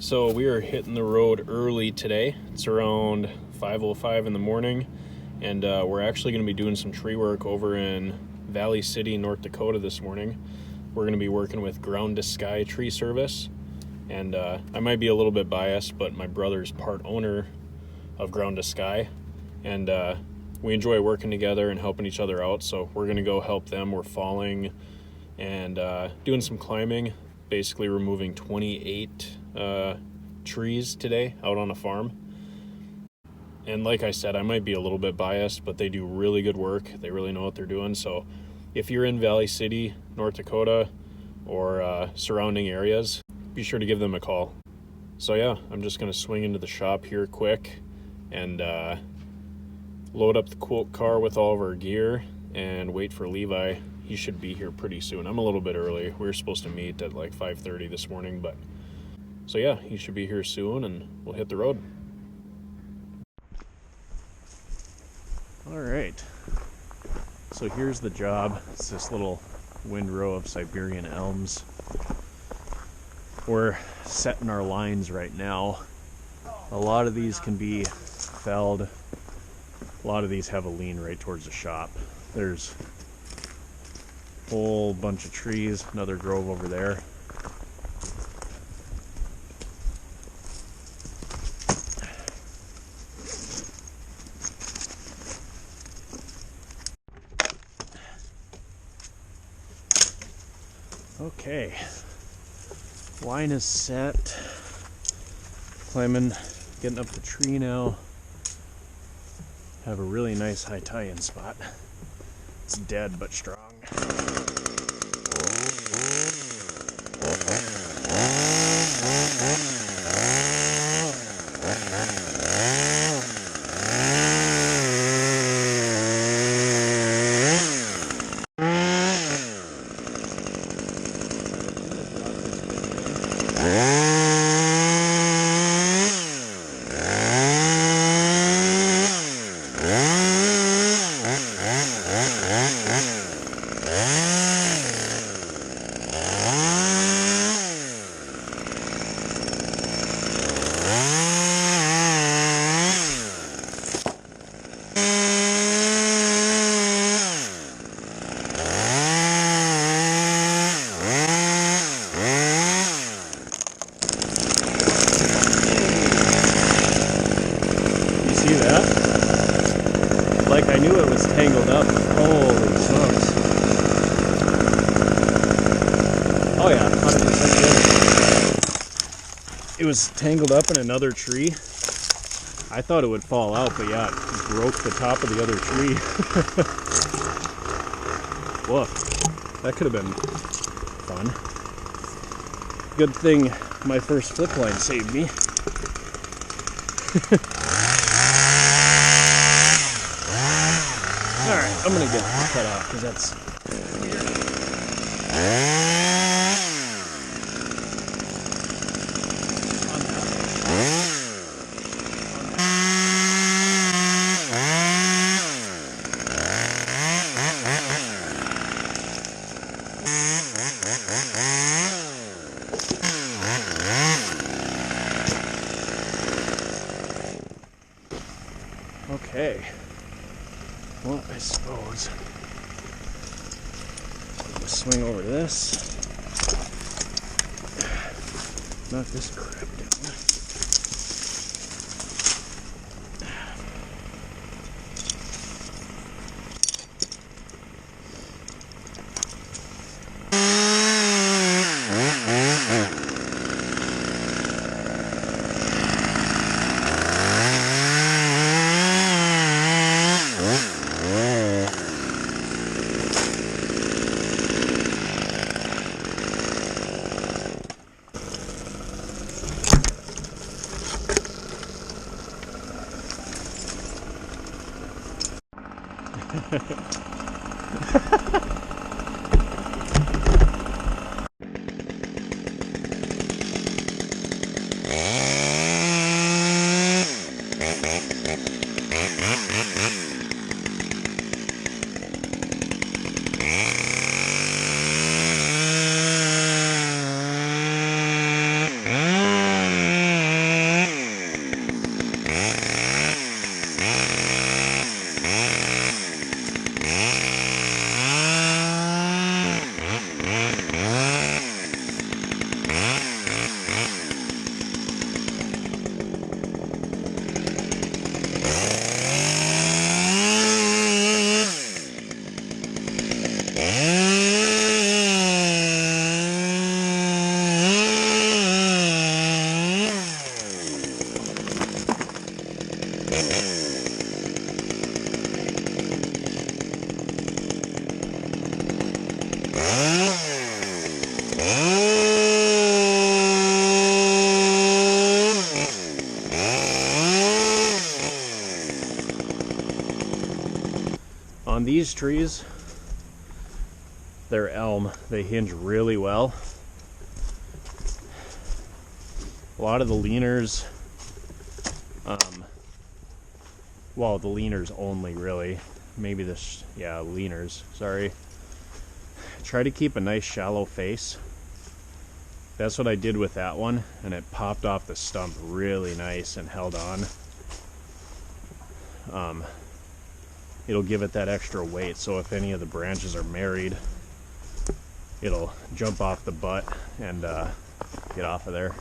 So we are hitting the road early today. It's around 5:05 in the morning, and we're actually going to be doing some tree work over in Valley City, North Dakota this morning. We're going to be working with Ground to Sky Tree Service, and I might be a little bit biased, but my brother's part owner of Ground to Sky, and we enjoy working together and helping each other out, so we're going to go help them. We're falling and doing some climbing, basically removing 28 trees today out on a farm. And like I said, I might be a little bit biased, but they do really good work. They really know what they're doing. So if you're in Valley City, North Dakota, or surrounding areas, be sure to give them a call. So yeah, I'm just going to swing into the shop here quick and load up the quote car with all of our gear and wait for Levi. He should be here pretty soon. I'm a little bit early. We were supposed to meet at like 5:30 this morning, but so yeah, he should be here soon and we'll hit the road. All right. So here's the job. It's this little windrow of Siberian elms. We're setting our lines right now. A lot of these can be felled. A lot of these have a lean right towards the shop. There's a whole bunch of trees, another grove over there. Okay, line is set. Climbing, getting up the tree now. Have a really nice high tie-in spot. It's dead but strong. Like I knew it was tangled up. Holy smokes. Oh yeah, 100% good. It was tangled up in another tree. I thought it would fall out, but yeah, it broke the top of the other tree. Whoa, that could have been fun. Good thing my first flip line saved me. Alright, I'm gonna get this cut off because that's... Okay. Well, I suppose I'll swing over this, knock this crap down. On these trees, they're elm. They hinge really well. A lot of the leaners, well, the leaners only really. Maybe this, yeah, leaners, sorry. Try to keep a nice shallow face. That's what I did with that one, and it popped off the stump really nice and held on. It'll give it that extra weight, so if any of the branches are married, it'll jump off the butt and get off of there.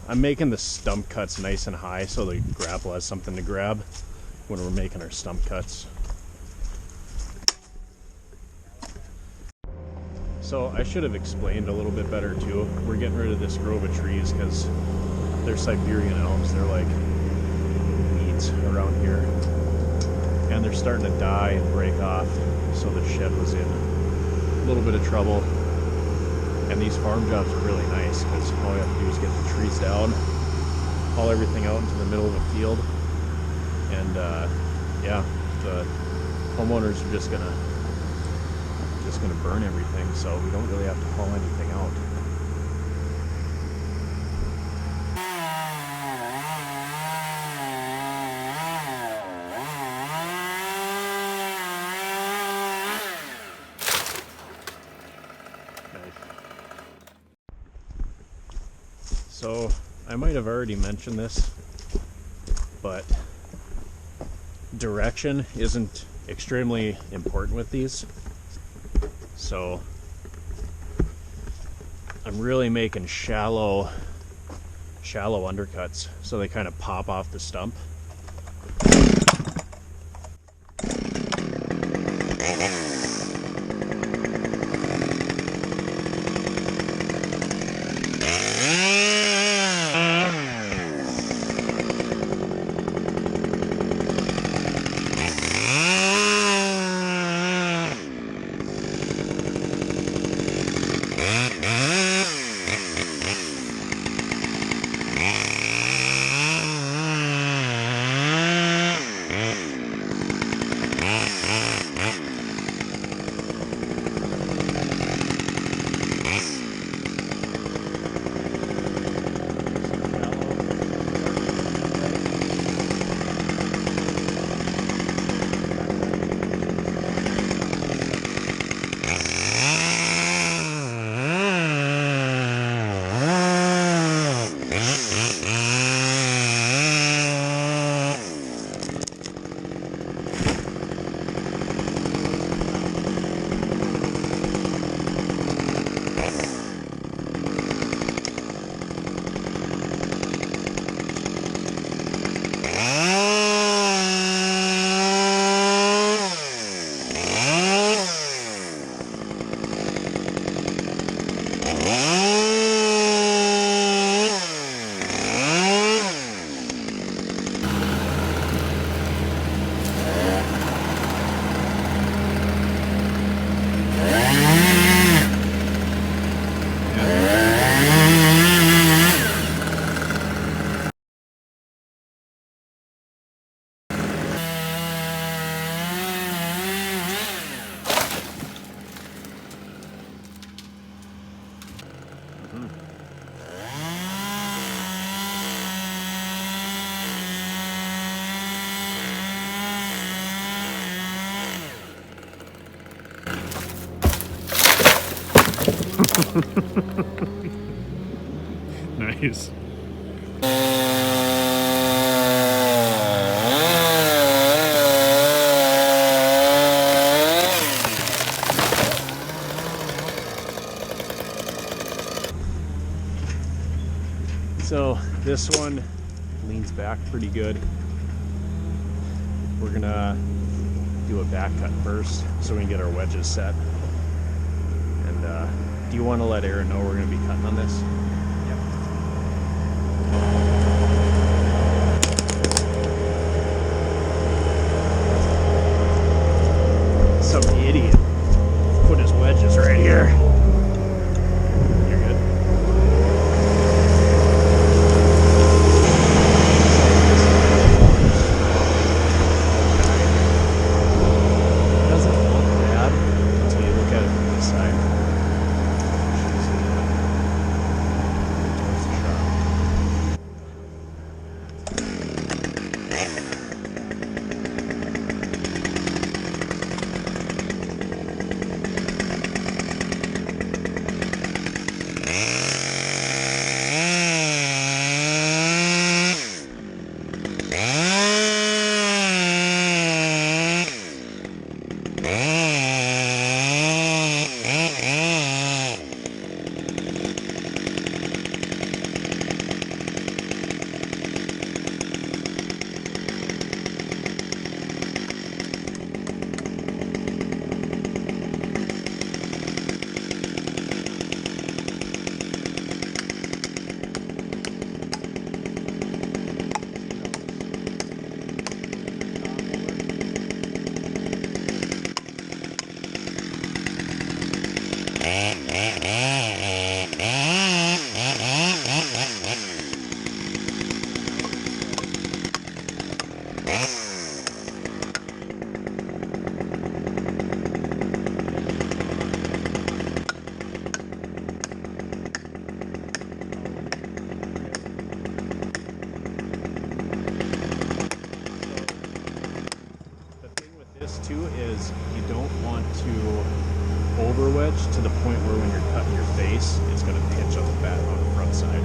I'm making the stump cuts nice and high so the grapple has something to grab when we're making our stump cuts. So I should have explained a little bit better too. We're getting rid of this grove of trees because they're Siberian elms. They're like weeds around here. And they're starting to die and break off. So the shed was in a little bit of trouble. And these farm jobs are really nice because all you have to do is get the trees down, haul everything out into the middle of a field, and yeah, the homeowners are just gonna burn everything, so we don't really have to haul anything out. So I might have already mentioned this, but direction isn't extremely important with these. So I'm really making shallow undercuts so they kind of pop off the stump. Nice. So this one leans back pretty good. We're gonna do a back cut first so we can get our wedges set. And do you want to let Aaron know we're gonna be cutting on this? Yep. Some idiot put his wedges right here. You're good. Too is you don't want to over wedge to the point where when you're cutting your face it's going to pinch on the back on the front side.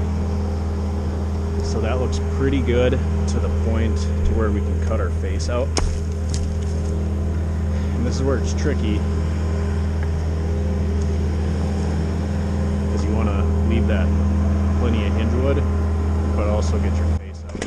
So that looks pretty good to the point to where we can cut our face out. And this is where it's tricky because you want to leave that plenty of hinge wood but also get your face out.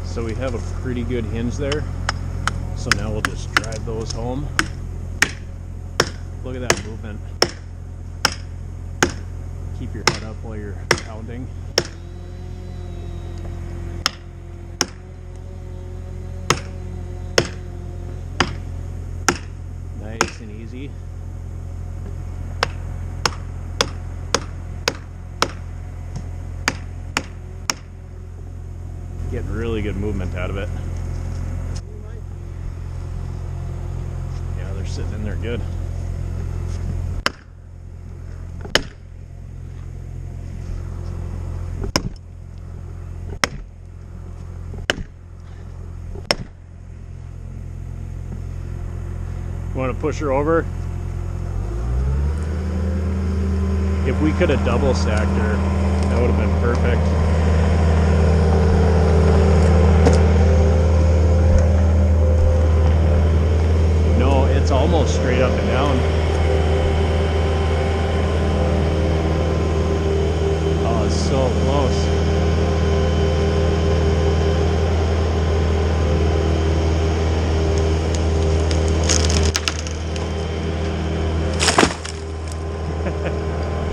So we have a pretty good hinge there. So now we'll just drive those home. Look at that movement. Keep your head up while you're pounding. Nice and easy. Getting really good movement out of it. Yeah, they're sitting in there good. Want to push her over? If we could have double stacked her, that would have been perfect. almost straight up and down. Oh, it's so close.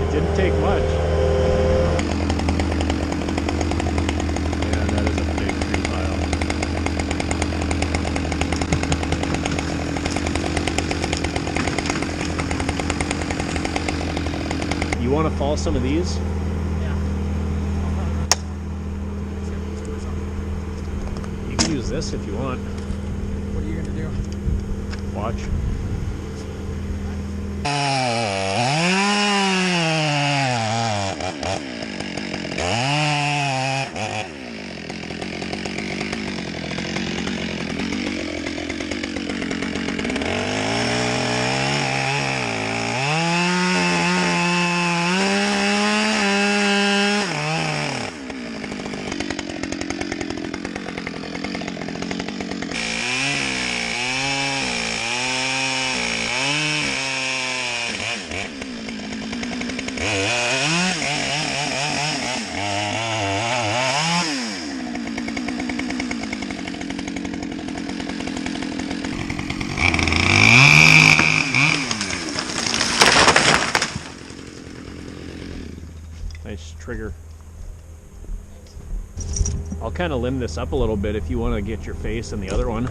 It didn't take much. Yeah, that is a big tree pile. You want to fall some of these? Yeah. You can use this if you want. What are you gonna do? Watch. Nice trigger. I'll kind of limb this up a little bit if you want to get your face in the other one.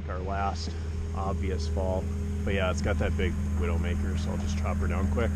Our last obvious fall, but yeah, it's got that big Widowmaker, so I'll just chop her down quick.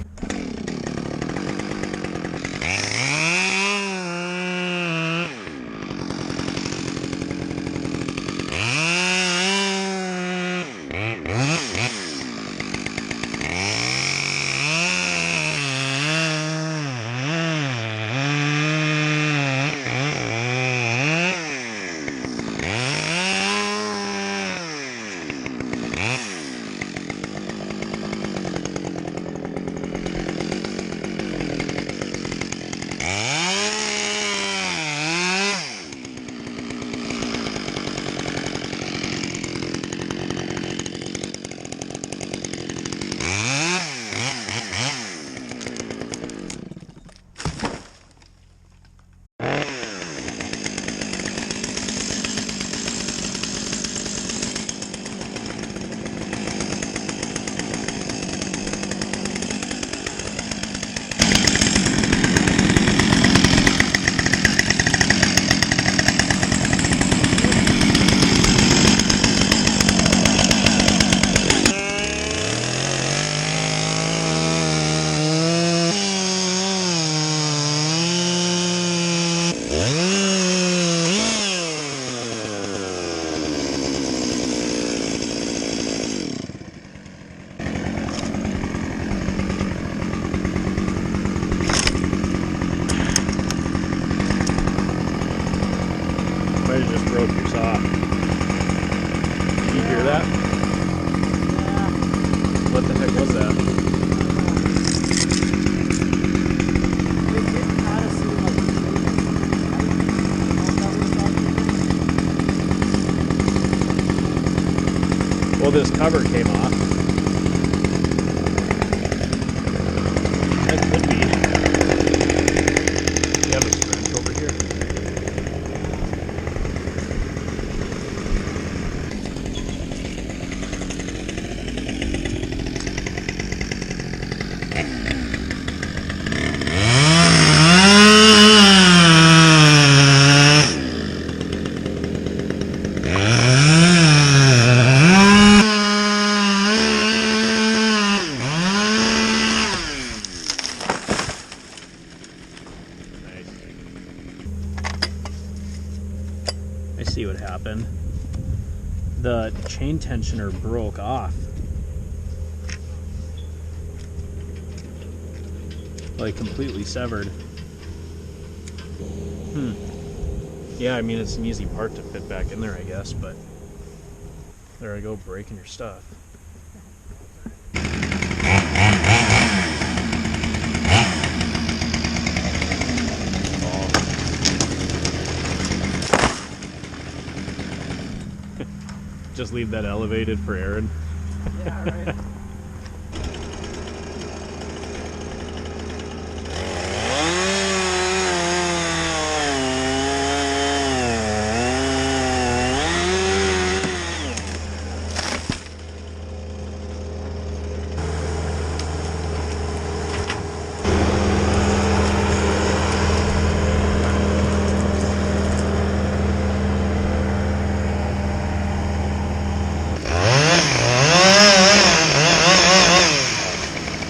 Might have just broke your saw. Did you hear that? Yeah. What the heck was that? It did kind of seem like Well, this cover came off. That could be. You have a wrench over here? I see what happened. The chain tensioner broke off. Like completely severed. Yeah, I mean, it's an easy part to fit back in there, I guess, but there I go, breaking your stuff. Just leave that elevated for Aaron. Yeah, right.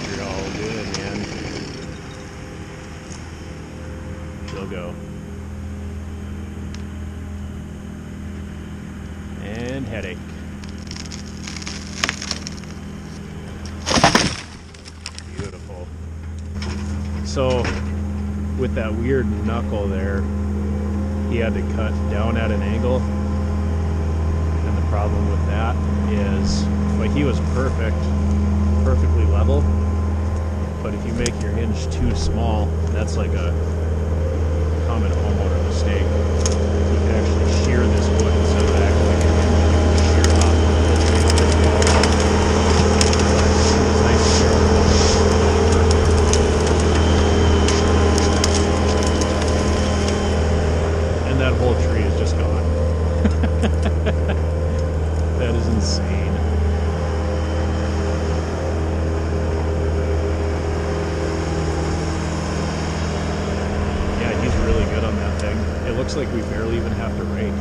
You're all good, man. She'll go. And headache. Beautiful. So, with that weird knuckle there, he had to cut down at an angle. And the problem with that is, like, he was perfectly level. But if you make your hinge too small, that's like a common homeowner mistake. You can actually shear this wood instead of actually making your hinge, you can shear off. It's nice to shear off. And that whole tree is just gone. That is insane. Yeah, he's really good on that thing. It looks like we barely even have to rake.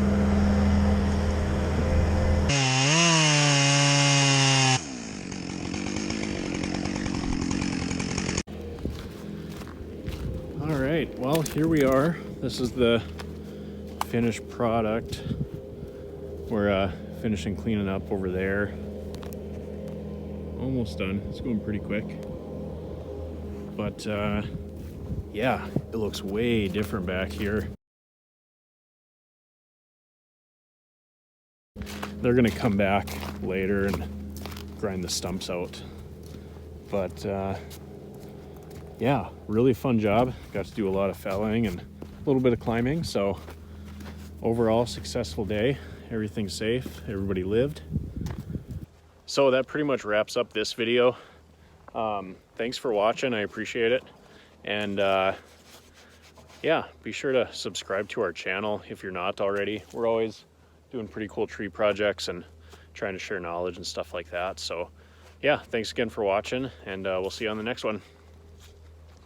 All right, well, here we are. This is the finished product. We're finishing cleaning up over there. Almost done. It's going pretty quick. But yeah, it looks way different back here. They're gonna come back later and grind the stumps out. But yeah, really fun job. Got to do a lot of felling and a little bit of climbing. So overall, successful day. Everything's safe. Everybody lived. So that pretty much wraps up this video. Thanks for watching. I appreciate it. And yeah, be sure to subscribe to our channel if you're not already. We're always doing pretty cool tree projects and trying to share knowledge and stuff like that. So yeah, thanks again for watching, and we'll see you on the next one.